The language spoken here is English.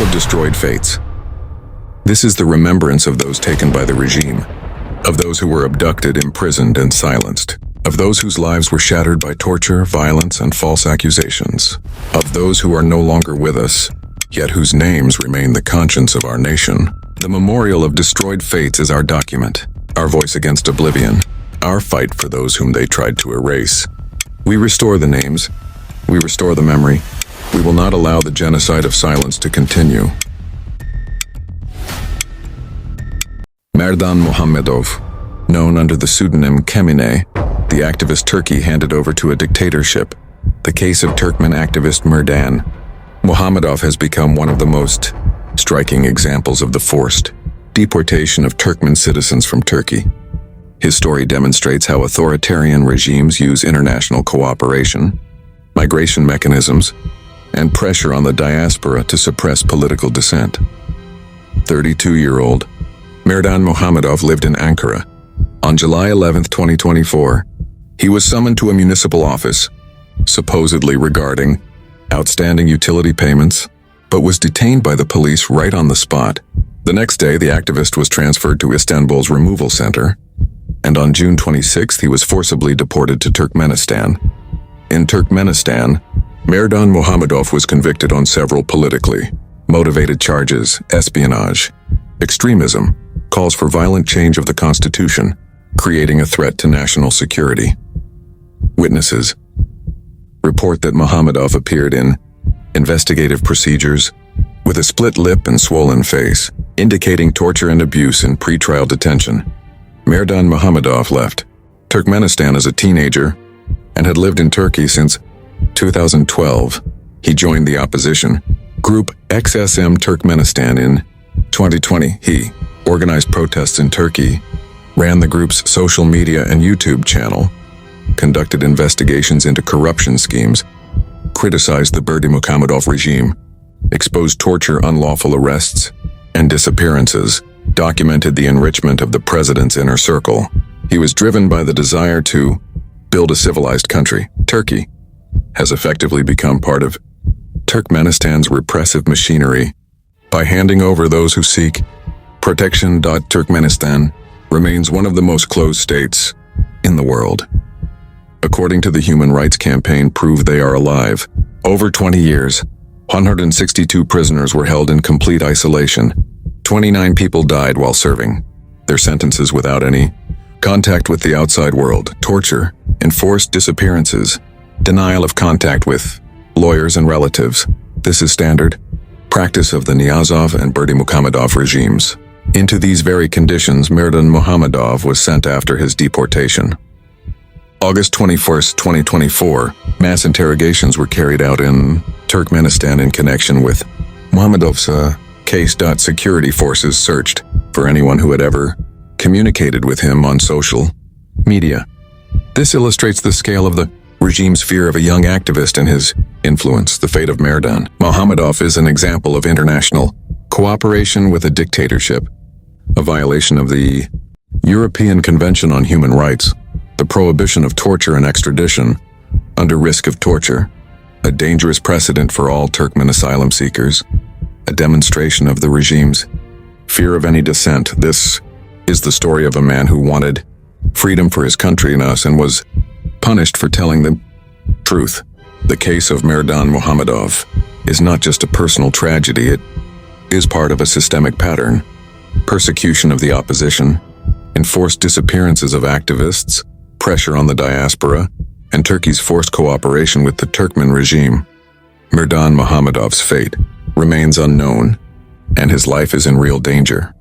of destroyed fates. This is the remembrance of those taken by the regime, of those who were abducted, imprisoned, and silenced, of those whose lives were shattered by torture, violence, and false accusations, of those who are no longer with us, yet whose names remain the conscience of our nation. The memorial of destroyed fates is our document, our voice against oblivion, our fight for those whom they tried to erase. We restore the names, we restore the memory. We will not allow the genocide of silence to continue. Merdan Muhammadov, known under the pseudonym Kemine, the activist Turkey handed over to a dictatorship. The case of Turkmen activist Merdan Muhammadov has become one of the most striking examples of the forced deportation of Turkmen citizens from Turkey. His story demonstrates how authoritarian regimes use international cooperation, migration mechanisms, and pressure on the diaspora to suppress political dissent. 32-year-old Merdan Muhammadov lived in Ankara. On July 11, 2024, he was summoned to a municipal office, supposedly regarding outstanding utility payments, but was detained by the police right on the spot. The next day, the activist was transferred to Istanbul's removal center, and on June 26th, he was forcibly deported to Turkmenistan. In Turkmenistan, Merdan Muhammadov was convicted on several politically motivated charges: espionage, extremism, calls for violent change of the constitution, creating a threat to national security. Witnesses report that Muhammadov appeared in investigative procedures with a split lip and swollen face, indicating torture and abuse in pretrial detention. Merdan Muhammadov left Turkmenistan as a teenager and had lived in Turkey since 2012. He joined the opposition group XSM Turkmenistan in 2020. He organized protests in Turkey, ran the group's social media and YouTube channel, conducted investigations into corruption schemes, criticized the Berdi Muhammadov regime, exposed torture, unlawful arrests, and disappearances, documented the enrichment of the president's inner circle. He was driven by the desire to build a civilized country. Turkey has effectively become part of Turkmenistan's repressive machinery by handing over those who seek protection. Turkmenistan remains one of the most closed states in the world. According to the Human Rights Campaign Prove They Are Alive, over 20 years, 162 prisoners were held in complete isolation. 29 people died while serving their sentences without any contact with the outside world. Torture, enforced disappearances, denial of contact with lawyers and relatives. This is standard practice of the Niyazov and Berdi Muhammadov regimes. Into these very conditions, Merdan Muhammadov was sent after his deportation. August 21, 2024, mass interrogations were carried out in Turkmenistan in connection with Muhammadov's case. Security forces searched for anyone who had ever communicated with him on social media. This illustrates the scale of the regime's fear of a young activist and his influence. The fate of Merdan Muhammadov is an example of international cooperation with a dictatorship, a violation of the European Convention on Human Rights, the prohibition of torture and extradition under risk of torture, a dangerous precedent for all Turkmen asylum seekers, a demonstration of the regime's fear of any dissent. This is the story of a man who wanted freedom for his country and us and was punished for telling the truth. The case of Merdan Muhammadov is not just a personal tragedy, it is part of a systemic pattern: persecution of the opposition, enforced disappearances of activists, pressure on the diaspora, and Turkey's forced cooperation with the Turkmen regime. Merdan Muhammadov's fate remains unknown, and his life is in real danger.